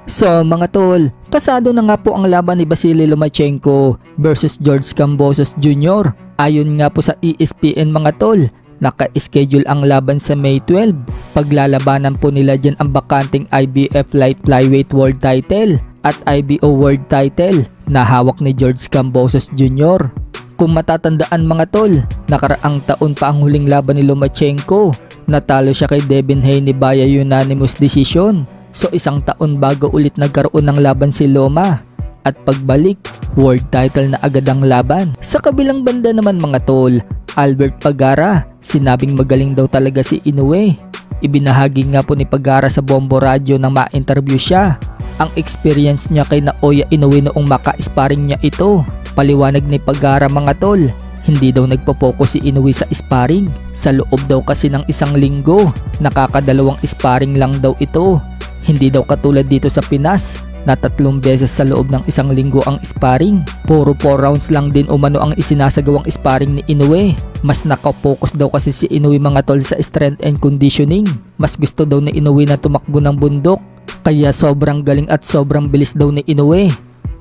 So mga tol, kasado na nga po ang laban ni Vasily Lomachenko versus George Kambosos Jr. Ayon nga po sa ESPN mga tol, naka-schedule ang laban sa May 12. Paglalabanan po nila dyan ang bakanting IBF Light Flyweight World Title at IBO World Title na hawak ni George Kambosos Jr. Kung matatandaan mga tol, nakaraang taon pa ang huling laban ni Lomachenko. Natalo siya kay Devin Haney via unanimous decision. So isang taon bago ulit nagkaroon ng laban si Loma. At pagbalik, world title na agad ang laban. Sa kabilang banda naman mga tol, Albert Pagara, sinabing magaling daw talaga si Inoue. Ibinahagi nga po ni Pagara sa Bombo Radio nang ma-interview siya ang experience niya kay Naoya Inoue noong maka-sparring niya ito. Paliwanag ni Pagara mga tol, hindi daw nagpo-focus si Inoue sa sparring. Sa loob daw kasi ng isang linggo, nakakadalawang sparring lang daw ito. Hindi daw katulad dito sa Pinas na 3 beses sa loob ng isang linggo ang sparring. Puro 4 rounds lang din umano ang isinasagawang sparring ni Inoue. Mas nakapokus daw kasi si Inoue mga tol sa strength and conditioning. Mas gusto daw ni Inoue na tumakbo ng bundok. Kaya sobrang galing at sobrang bilis daw ni Inoue.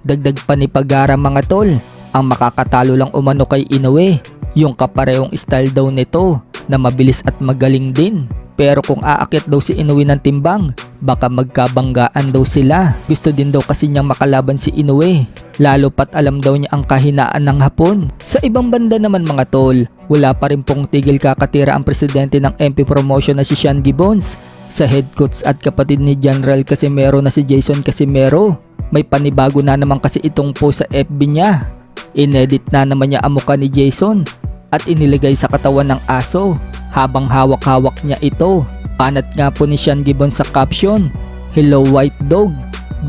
Dagdag pa ni Pagara mga tol, ang makakatalo lang umano kay Inoue, yung kaparehong style daw nito na mabilis at magaling din. Pero kung aakyat daw si Inoue ng timbang, baka magkabanggaan daw sila. Gusto din daw kasi niyang makalaban si Inoue, lalo pat alam daw niya ang kahinaan ng Hapon. Sa ibang banda naman mga tol, wala pa rin pong tigil kakatira ang presidente ng MP Promotion na si Sean Gibbons sa head coach at kapatid ni General Casimero na si Jason Casimero. May panibago na naman kasi itong post sa FB niya. Inedit na naman niya ang mukha ni Jason at inilagay sa katawan ng aso habang hawak-hawak niya ito. Panat nga po ni Sean Gibbons sa caption, "Hello white dog,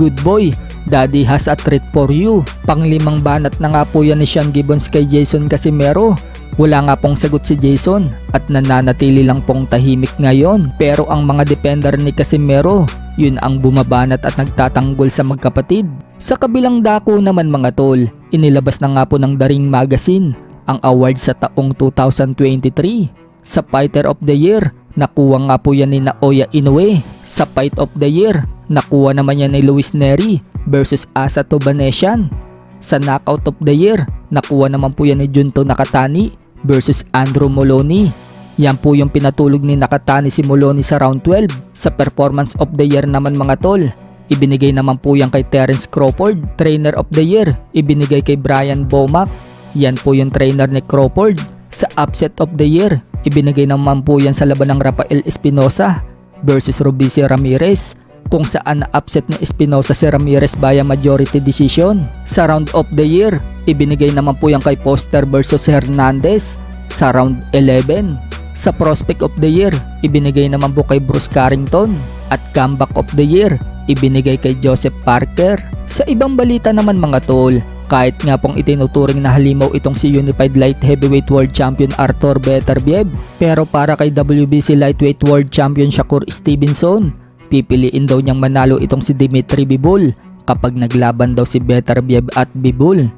good boy, daddy has a treat for you." Panglimang banat na nga po yan ni Sean Gibbons kay Jason Casimero. Wala nga pong sagot si Jason at nananatili lang pong tahimik ngayon. Pero ang mga defender ni Casimero, yun ang bumabanat at nagtatanggol sa magkapatid. Sa kabilang dako naman mga tol, inilabas na nga po ng The Ring Magazine ang award sa taong 2023. Sa Fighter of the Year, nakuha nga po yan ni Naoya Inoue. Sa Fight of the Year, nakuha naman yan ni Luis Neri versus Asa Tobanesian. Sa Knockout of the Year, nakuha naman po yan ni Junto Nakatani versus Andrew Moloney. Yan po yung pinatulog ni Nakatani si Moloney sa round 12. Sa Performance of the Year naman mga tol, ibinigay naman po yan kay Terence Crawford. Trainer of the Year, ibinigay kay Brian Bomack. Yan po yung trainer ni Crawford. Sa Upset of the Year, ibinigay naman po yan sa laban ng Rafael Espinosa versus Robeisy Ramirez, kung saan na-upset ni Espinosa si Ramirez via majority decision. Sa Round of the Year, ibinigay naman po yan kay Foster versus Hernandez sa round 11. Sa Prospect of the Year, ibinigay naman po kay Bruce Carrington. At Comeback of the Year, ibinigay kay Joseph Parker. Sa ibang balita naman mga tol, kahit nga pong itinuturing na halimaw itong si Unified Light Heavyweight World Champion Artur Beterbiev, pero para kay WBC Lightweight World Champion Shakur Stevenson, pipiliin daw niyang manalo itong si Dimitri Bivol kapag naglaban daw si Beterbiev at Bivol.